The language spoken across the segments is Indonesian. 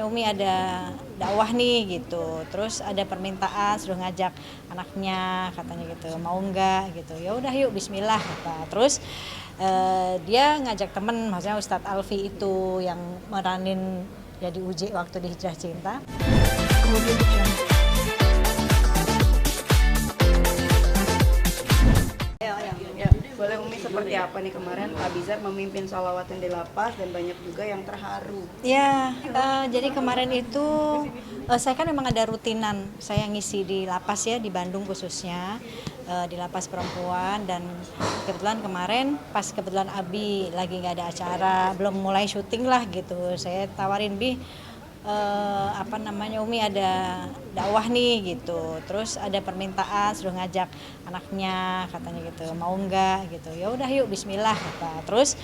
Umi ada dakwah nih gitu, terus ada permintaan suruh ngajak anaknya katanya gitu, mau nggak gitu, ya udah yuk Bismillah kata. Terus dia ngajak temen, maksudnya Ustadz Alfi itu yang meranin jadi Uji waktu di Hijrah Cinta. Kemudian boleh Umi seperti apa nih kemarin Abizar memimpin sholawatan di lapas dan banyak juga yang terharu. Ya, jadi kemarin itu saya kan memang ada rutinan, saya ngisi di lapas ya, di Bandung khususnya, di lapas perempuan. Dan kebetulan kemarin pas kebetulan Abi lagi nggak ada acara, belum mulai syuting lah gitu, saya tawarin Umi ada dakwah nih gitu, terus ada permintaan suruh ngajak anaknya katanya gitu, mau nggak gitu, ya udah yuk Bismillah kata. Terus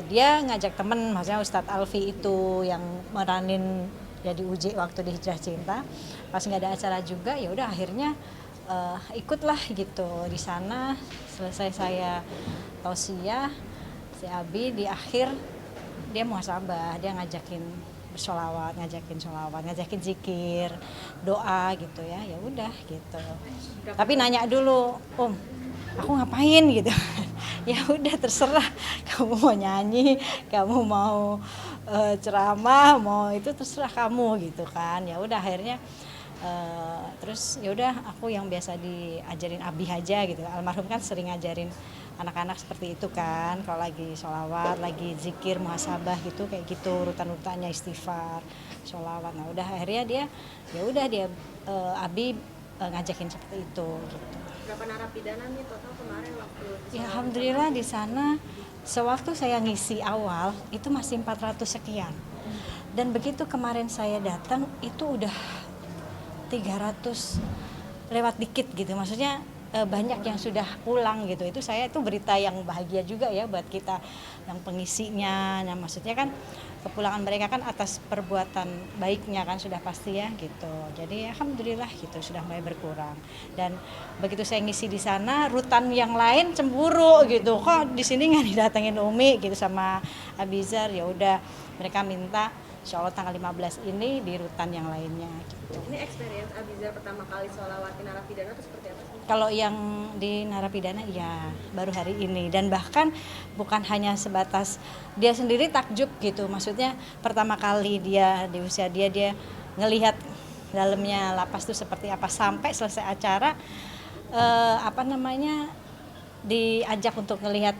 dia ngajak temen, maksudnya Ustadz Alfi itu yang meranin jadi Uji waktu di Hijrah Cinta, pas nggak ada acara juga ya udah akhirnya ikutlah gitu. Di sana selesai saya tausiah, si Abi di akhir dia muhasabah, dia ngajakin bersolawat, ngajakin zikir, doa gitu ya, ya udah gitu. Tapi nanya dulu, aku ngapain gitu. Ya udah terserah, kamu mau nyanyi, kamu mau ceramah, mau itu terserah kamu gitu kan. Ya udah akhirnya terus ya udah aku yang biasa diajarin Abi aja gitu. Almarhum kan sering ngajarin anak-anak seperti itu kan, kalau lagi sholawat, lagi zikir, muhasabah gitu, kayak gitu urutan-urutannya, istighfar, sholawat. Nah udah akhirnya dia Abi ngajakin seperti itu gitu. Berapa narapidana nih total kemarin waktu? Ya alhamdulillah di sana sewaktu saya ngisi awal itu masih 400 sekian. Dan begitu kemarin saya datang itu udah 300 lewat dikit gitu. Maksudnya banyak yang sudah pulang gitu. Itu berita yang bahagia juga ya buat kita yang pengisinya. Nah, maksudnya kan kepulangan mereka kan atas perbuatan baiknya kan sudah pasti ya gitu. Jadi alhamdulillah gitu sudah mulai berkurang. Dan begitu saya ngisi di sana, rutan yang lain cemburu gitu. Kok di sini nggak didatengin Umi gitu sama Abizar. Ya udah mereka minta insya Allah tanggal 15 ini di rutan yang lainnya gitu. Ini experience Abizar pertama kali sholawatin narapidana itu seperti apa sih? Kalau yang di narapidana ya baru hari ini, dan bahkan bukan hanya sebatas dia sendiri takjub gitu, maksudnya pertama kali dia di usia dia ngelihat dalamnya lapas itu seperti apa, sampai selesai acara diajak untuk ngelihat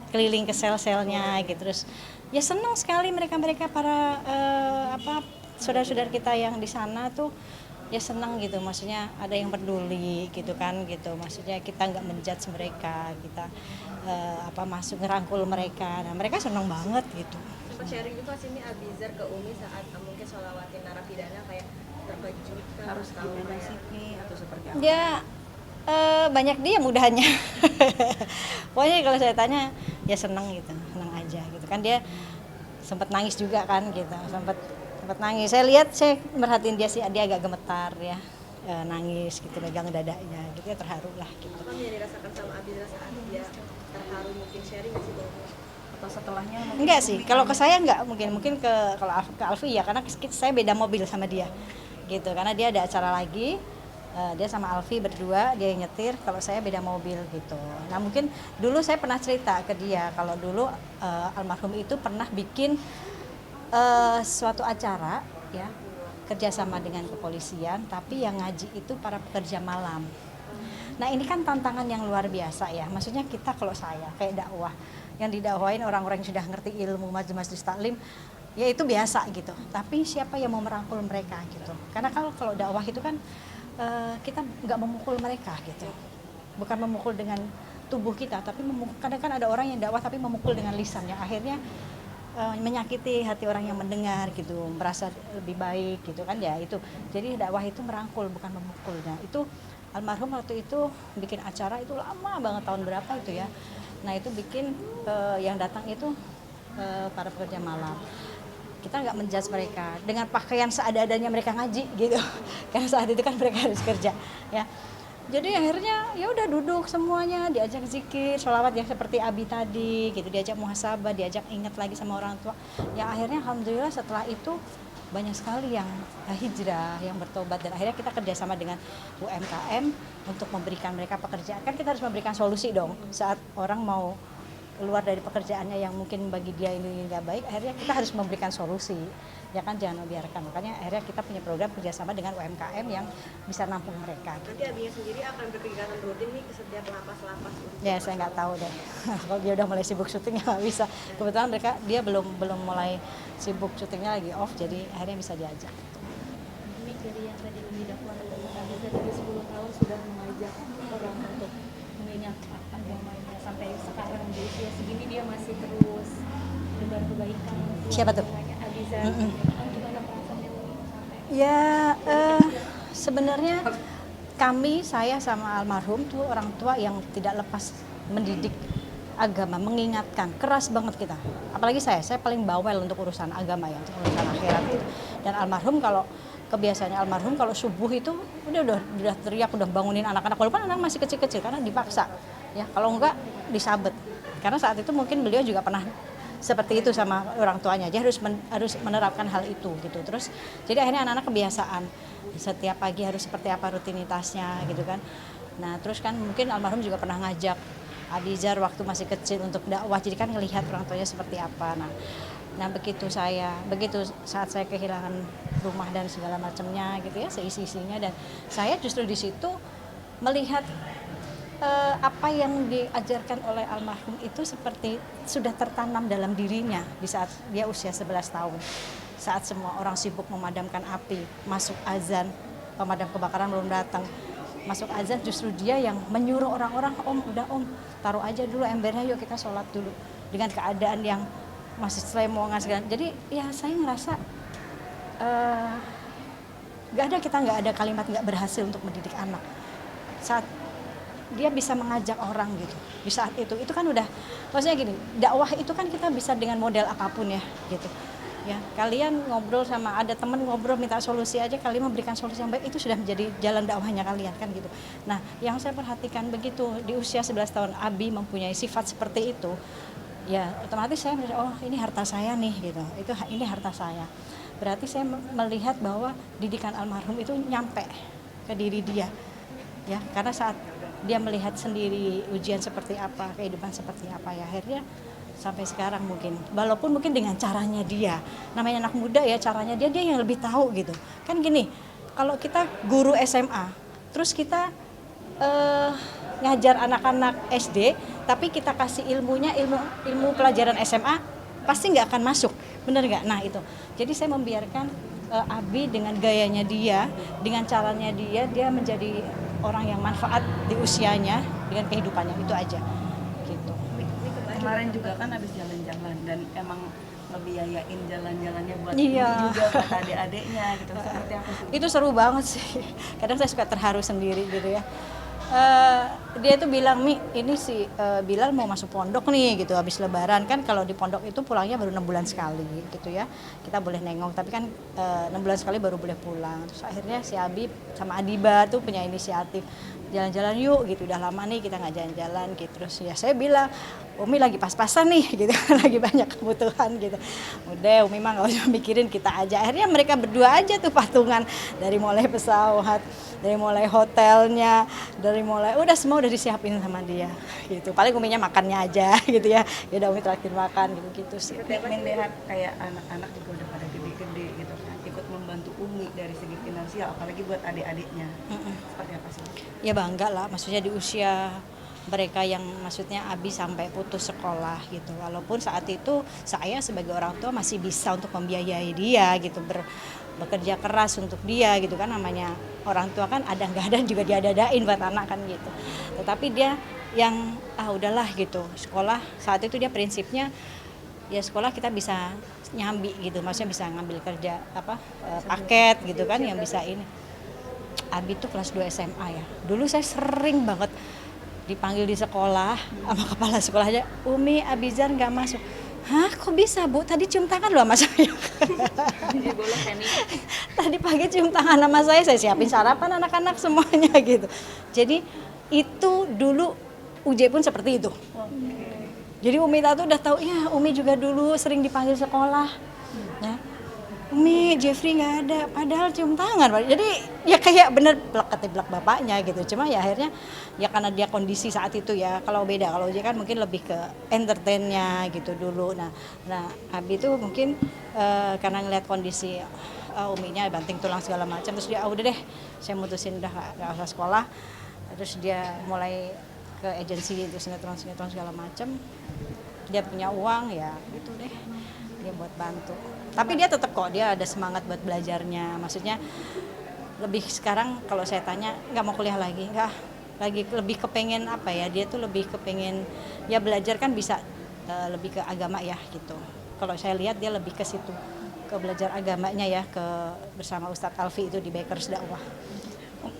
keliling ke sel-selnya gitu. Terus ya senang sekali mereka para saudara-saudara kita yang di sana tuh ya senang gitu, maksudnya ada yang peduli gitu kan gitu, maksudnya kita nggak menjudge mereka, kita masuk ngerangkul mereka, nah mereka senang banget gitu. Sempat sharing juga sih ini Abizar ke Umi saat mungkin sholawatin narapidana, kayak terkejut Harus gimana sih atau seperti apa? Ya banyak dia mudahnya. Pokoknya kalau saya tanya ya senang gitu, senang aja gitu kan. Dia sempat nangis juga kan gitu, sempat nangis. Saya merhatiin dia sih, dia agak gemetar ya, nangis gitu, megang dadanya gitu ya, terharu lah gitu. Apa yang dirasakan sama Abizar saat dia terharu, mungkin sharing nggak sih Bang? Atau setelahnya? Enggak sih, kalau ke saya enggak, mungkin ke Alfi ya, karena saya beda mobil sama dia gitu, karena dia ada acara lagi. Dia sama Alfi berdua, dia yang nyetir, kalau saya beda mobil gitu. Nah mungkin dulu saya pernah cerita ke dia kalau dulu almarhum itu pernah bikin suatu acara ya, kerjasama dengan kepolisian, tapi yang ngaji itu para pekerja malam. Nah ini kan tantangan yang luar biasa ya, maksudnya kita kalau saya kayak dakwah, yang didakwain orang-orang yang sudah ngerti ilmu majelis taklim, ya itu biasa gitu. Tapi siapa yang mau merangkul mereka gitu? Karena kalau dakwah itu kan kita nggak memukul mereka gitu, bukan memukul dengan tubuh kita, tapi kadang kan ada orang yang dakwah tapi memukul dengan lisan, yang akhirnya menyakiti hati orang yang mendengar gitu, merasa lebih baik gitu kan ya itu. Jadi dakwah itu merangkul bukan memukul. Nah itu almarhum waktu itu bikin acara itu lama banget, tahun berapa itu ya. Nah itu bikin yang datang itu para pekerja malam. Kita nggak menjudge mereka dengan pakaian seadanya mereka ngaji gitu, karena saat itu kan mereka harus kerja ya. Jadi akhirnya ya udah duduk semuanya, diajak zikir, sholawat yang seperti Abi tadi gitu, diajak muhasabah, diajak ingat lagi sama orang tua. Ya akhirnya alhamdulillah setelah itu banyak sekali yang hijrah, yang bertobat, dan akhirnya kita kerjasama dengan UMKM untuk memberikan mereka pekerjaan. Kan kita harus memberikan solusi dong saat orang mau keluar dari pekerjaannya yang mungkin bagi dia ini nggak baik, akhirnya kita harus memberikan solusi, ya kan, jangan membiarkan. Makanya akhirnya kita punya program kerjasama dengan UMKM yang bisa nampung mereka. Nanti Abinya sendiri akan berkegiatan rutin nih ke setiap lapas-lapas. Ya saya nggak tahu deh, kalau dia udah mulai sibuk syuting ya nggak bisa. Kebetulan dia belum mulai sibuk syutingnya, lagi off, jadi akhirnya bisa diajak. Ini dari yang tadi didakwa Abiza tadi 10 tahun sudah mengajak orang untuk mengingat agamanya, sampai sekarang di usia segini dia masih terus menebar kebaikan. Siapa tuh? Abiza. Gimana perasaannya sampai? Ya sebenarnya saya sama almarhum tuh orang tua yang tidak lepas mendidik agama, mengingatkan, keras banget kita. Apalagi saya paling bawel untuk urusan agama ya, untuk urusan akhirat gitu. Dan almarhum kebiasaannya almarhum kalau subuh itu udah teriak, udah bangunin anak-anak, walaupun anak masih kecil-kecil karena dipaksa. Ya, kalau enggak disabet. Karena saat itu mungkin beliau juga pernah seperti itu sama orang tuanya, dia harus menerapkan hal itu gitu. Terus jadi akhirnya anak-anak kebiasaan setiap pagi harus seperti apa rutinitasnya gitu kan. Nah terus kan mungkin almarhum juga pernah ngajak Abizar waktu masih kecil untuk dakwah, jadi kan ngelihat orang tuanya seperti apa. Nah begitu saat saya kehilangan rumah dan segala macamnya gitu ya, seisi-isinya, dan saya justru di situ melihat apa yang diajarkan oleh almarhum itu seperti sudah tertanam dalam dirinya di saat dia usia 11 tahun. Saat semua orang sibuk memadamkan api, masuk azan, pemadam kebakaran belum datang. Masuk azan justru dia yang menyuruh orang-orang, om, taruh aja dulu embernya, yuk kita sholat dulu. Dengan keadaan yang masih selemongan segala. Jadi ya saya ngerasa kita nggak ada kalimat nggak berhasil untuk mendidik anak. Saat dia bisa mengajak orang gitu di saat itu kan udah, maksudnya gini, dakwah itu kan kita bisa dengan model apapun ya gitu ya. Kalian ngobrol sama ada temen, ngobrol minta solusi aja, kalian memberikan solusi yang baik, itu sudah menjadi jalan dakwahnya kalian kan gitu. Nah yang saya perhatikan begitu di usia 11 tahun Abi mempunyai sifat seperti itu, ya otomatis saya merasa, oh ini harta saya nih gitu, ini harta saya. Berarti saya melihat bahwa didikan almarhum itu nyampe ke diri dia ya, karena saat dia melihat sendiri ujian seperti apa, kehidupan seperti apa, ya akhirnya sampai sekarang mungkin, walaupun mungkin dengan caranya dia, namanya anak muda ya, caranya dia yang lebih tahu gitu. Kan gini, kalau kita guru SMA, terus kita ngajar anak-anak SD, tapi kita kasih ilmu pelajaran SMA, pasti nggak akan masuk, bener nggak? Nah itu, jadi saya membiarkan Abi dengan gayanya dia, dengan caranya dia menjadi orang yang manfaat di usianya dengan kehidupannya, itu aja gitu. Kemarin juga kan habis jalan-jalan dan emang ngebiayain jalan-jalannya buat Iya. ini juga buat adik-adiknya gitu. Seperti apa sih? Itu seru banget sih, kadang saya suka terharu sendiri gitu ya. Dia tuh bilang, Mi, ini si Bilal mau masuk pondok nih gitu, habis lebaran kan, kalau di pondok itu pulangnya baru 6 bulan sekali gitu ya, kita boleh nengok, tapi kan 6 bulan sekali baru boleh pulang. Terus akhirnya si Abi sama Adiba tuh punya inisiatif, jalan-jalan yuk gitu, udah lama nih kita nggak jalan-jalan gitu. Terus ya saya bilang, Umi lagi pas-pasan nih gitu, lagi banyak kebutuhan gitu. Udah Umi mah nggak usah mikirin, kita aja. Akhirnya mereka berdua aja tuh patungan, dari mulai pesawat, dari mulai hotelnya, dari mulai udah semua udah disiapin sama dia gitu. Paling Uminya makannya aja gitu ya. Ya udah Umi traktir makan gitu sih. Melihat kayak anak-anak juga udah pada gede-gede gitu kan, ikut membantu Umi dari segi finansial, apalagi buat adik-adiknya. Seperti apa sih? Ya bangga lah, maksudnya di usia mereka yang maksudnya Abi sampai putus sekolah gitu. Walaupun saat itu saya sebagai orang tua masih bisa untuk membiayai dia gitu, bekerja keras untuk dia gitu kan, namanya orang tua kan ada nggak ada juga diadadain buat anak kan gitu. Tetapi dia yang udahlah gitu, sekolah saat itu dia prinsipnya ya sekolah kita bisa nyambi gitu, maksudnya bisa ngambil kerja paket gitu kan, yang bisa ini. Abi tuh kelas 2 SMA ya. Dulu saya sering banget dipanggil di sekolah sama kepala sekolahnya, Umi Abizar nggak masuk. Hah, kok bisa Bu? Tadi cium tangan loh sama saya. Tadi pagi cium tangan sama saya siapin sarapan anak-anak semuanya gitu. Jadi itu dulu UJ pun seperti itu. Jadi Umi tuh udah tahu, ya Umi juga dulu sering dipanggil sekolah. Ya. Umi Jeffrey nggak ada, padahal cium tangan Pak. Jadi ya kayak bener plak ketiplak bapaknya gitu. Cuma ya akhirnya ya karena dia kondisi saat itu ya, kalau beda, kalau dia kan mungkin lebih ke entertainnya gitu dulu. Nah Abi tuh mungkin karena ngeliat kondisi uminya banting tulang segala macam, terus dia udah deh saya mutusin udah nggak usah sekolah. Terus dia mulai ke agensi itu sinetron segala macam. Dia punya uang ya gitu deh, dia buat bantu. Tapi dia tetap kok, dia ada semangat buat belajarnya. Maksudnya lebih sekarang kalau saya tanya nggak mau kuliah lagi, nggak lagi, lebih kepengen apa ya, dia tuh lebih kepengen ya belajar kan bisa lebih ke agama ya gitu. Kalau saya lihat dia lebih ke situ, ke belajar agamanya ya, ke bersama Ustadz Alfi itu di Bakers Dakwah.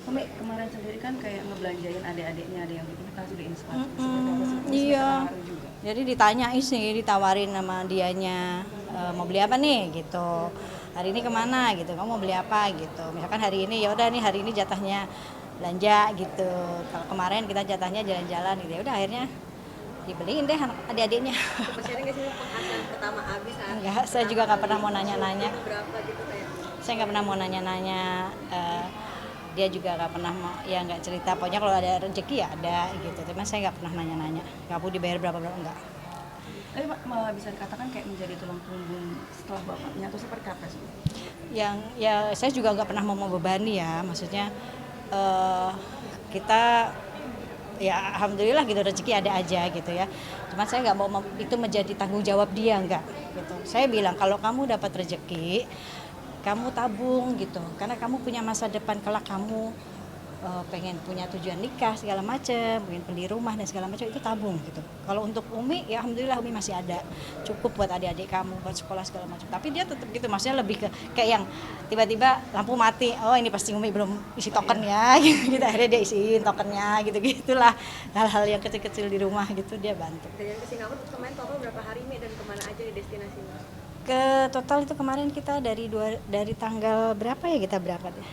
Umi kemarin sendiri kan kayak ngebelanjain adik-adiknya, ada yang bikin kasih di inspirasi. Iya. Jadi ditanyain sih, ditawarin sama dianya mau beli apa nih gitu. Hari ini kemana gitu, kamu mau beli apa gitu. Misalkan hari ini ya udah nih hari ini jatahnya belanja gitu. Kalau kemarin kita jatahnya jalan-jalan gitu. Ya udah akhirnya dibeliin deh adik-adiknya. Coba sharing nggak sih penghasilan pertama Abi saat Enggak, saya juga nggak pernah mau nanya-nanya. itu berapa gitu kayak? Saya nggak pernah mau nanya-nanya. Dia juga nggak pernah mau, ya nggak cerita. Pokoknya kalau ada rezeki ya ada gitu. Cuman saya nggak pernah nanya-nanya. Nggak perlu dibayar berapa enggak. Tapi malah bisa dikatakan kayak menjadi tulang punggung setelah bapaknya, atau seperti apa sih? Yang ya saya juga nggak pernah mau membebani ya, maksudnya kita ya alhamdulillah gitu rezeki ada aja gitu ya. Cuma saya nggak mau itu menjadi tanggung jawab dia, nggak gitu. Saya bilang kalau kamu dapat rezeki kamu tabung gitu, karena kamu punya masa depan kelak, kamu pengen punya tujuan nikah segala macam, pengen beli rumah dan segala macam, itu tabung gitu. Kalau untuk Umi ya alhamdulillah Umi masih ada, cukup buat adik-adik kamu, buat sekolah segala macam. Tapi dia tetap gitu, maksudnya lebih ke kayak yang tiba-tiba lampu mati, oh ini pasti Umi belum isi token ya gitu, akhirnya dia isiin tokennya gitu, gitulah hal-hal yang kecil-kecil di rumah gitu dia bantu. Dan ke Singapura kemarin total berapa hari Mi dan kemana aja di destinasinya? Ke total itu kemarin kita dari tanggal berapa ya, kita berapa deh,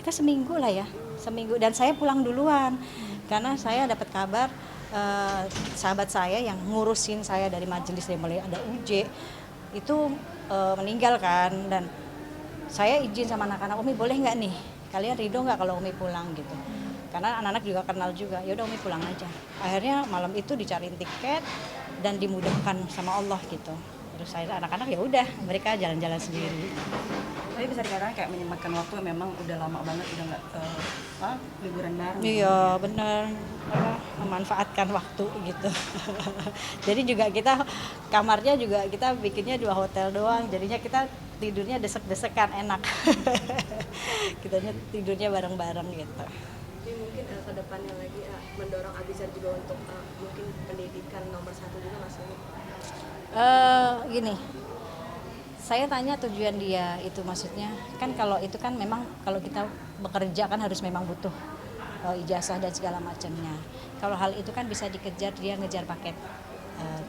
kita seminggu lah ya, seminggu. Dan saya pulang duluan karena saya dapat kabar sahabat saya yang ngurusin saya dari majelis, dari mulai ada UJ itu meninggal kan, dan saya izin sama anak-anak, Umi boleh nggak nih, kalian ridho nggak kalau Umi pulang gitu, karena anak-anak juga kenal juga. Ya udah Umi pulang aja. Akhirnya malam itu dicariin tiket dan dimudahkan sama Allah gitu. Terus saya anak-anak ya udah mereka jalan-jalan sendiri. Tapi bisa dikatakan kayak menyempatkan waktu yang memang udah lama banget udah nggak liburan bareng. Iya benar, memanfaatkan waktu gitu. Jadi juga kita kamarnya juga kita bikinnya 2 hotel doang, jadinya kita tidurnya desek-desekan, enak. Kitanya tidurnya bareng-bareng gitu. Ini mungkin ke depannya lagi mendorong Abizar juga untuk mungkin pendidikan nomor 1 juga Mas Umi. Gini, saya tanya tujuan dia itu, maksudnya kan kalau itu kan memang kalau kita bekerja kan harus memang butuh ijazah dan segala macamnya. Kalau hal itu kan bisa dikejar, dia ngejar paket,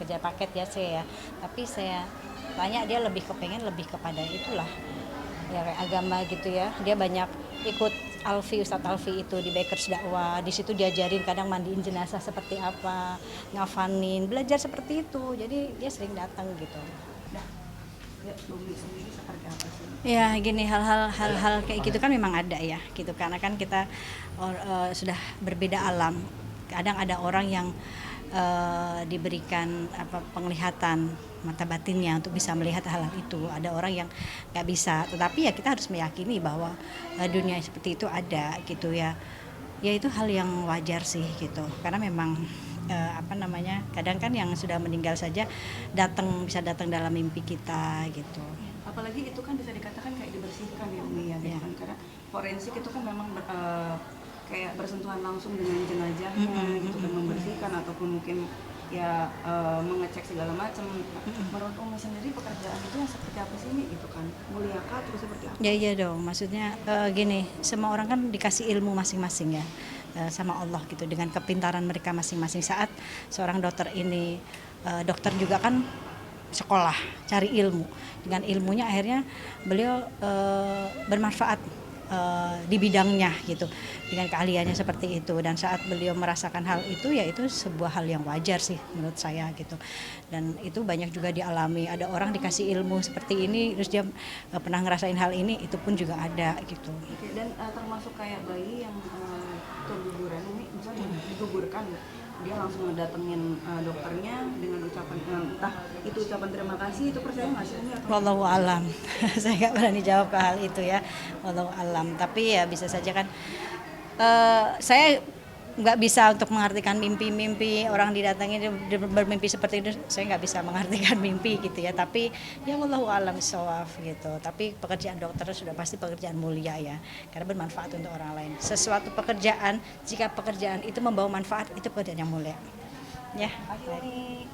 kejar paket ya saya ya. Tapi saya tanya dia lebih kepengen lebih kepada itulah ya kayak agama gitu ya. Dia banyak ikut Ustadz Alfi itu di Bakers Dakwah. Di situ diajarin kadang mandiin jenazah seperti apa, ngafanin, belajar seperti itu. Jadi dia sering datang gitu. Ya, Umi sendiri seperti apa sih? Ya gini, hal-hal kayak gitu kan memang ada ya gitu, karena kan kita sudah berbeda alam. Kadang ada orang yang diberikan penglihatan mata batinnya untuk bisa melihat hal itu, ada orang yang nggak bisa, tetapi ya kita harus meyakini bahwa dunia seperti itu ada gitu ya. Ya itu hal yang wajar sih gitu, karena memang kadang kan yang sudah meninggal saja bisa datang dalam mimpi kita gitu. Apalagi itu kan bisa dikatakan kayak dibersihkan ya Umi ya, kan? Karena forensik itu kan memang kayak bersentuhan langsung dengan jenazahnya gitu, dan membersihkan ataupun mungkin ya mengecek segala macam. Menurut Umi sendiri pekerjaan itu yang seperti apa sih gitu kan, muliakah terus seperti apa? Ya iya dong, maksudnya gini, semua orang kan dikasih ilmu masing-masing ya sama Allah gitu, dengan kepintaran mereka masing-masing. Saat seorang dokter ini dokter juga kan sekolah cari ilmu, dengan ilmunya akhirnya beliau bermanfaat di bidangnya gitu, dengan keahliannya seperti itu. Dan saat beliau merasakan hal itu, ya itu sebuah hal yang wajar sih menurut saya gitu. Dan itu banyak juga dialami. Ada orang dikasih ilmu seperti ini terus dia pernah ngerasain hal ini, itu pun juga ada gitu. Oke, dan termasuk kayak bayi yang keguguran ini, misalnya digugurkan, dia langsung ngedatengin dokternya dengan ucapan entah itu ucapan terima kasih, itu percaya nggak sih Umi? Wallahu alam. Saya nggak berani jawab ke hal itu ya. Wallahu alam. Tapi ya bisa saja kan. Saya nggak bisa untuk mengartikan mimpi-mimpi orang didatangi bermimpi seperti itu. Saya nggak bisa mengartikan mimpi gitu ya. Tapi ya wallahu alam shawab gitu. Tapi pekerjaan dokter sudah pasti pekerjaan mulia ya. Karena bermanfaat untuk orang lain. Sesuatu pekerjaan, jika pekerjaan itu membawa manfaat, itu pekerjaan yang mulia. Ya. Akhirnya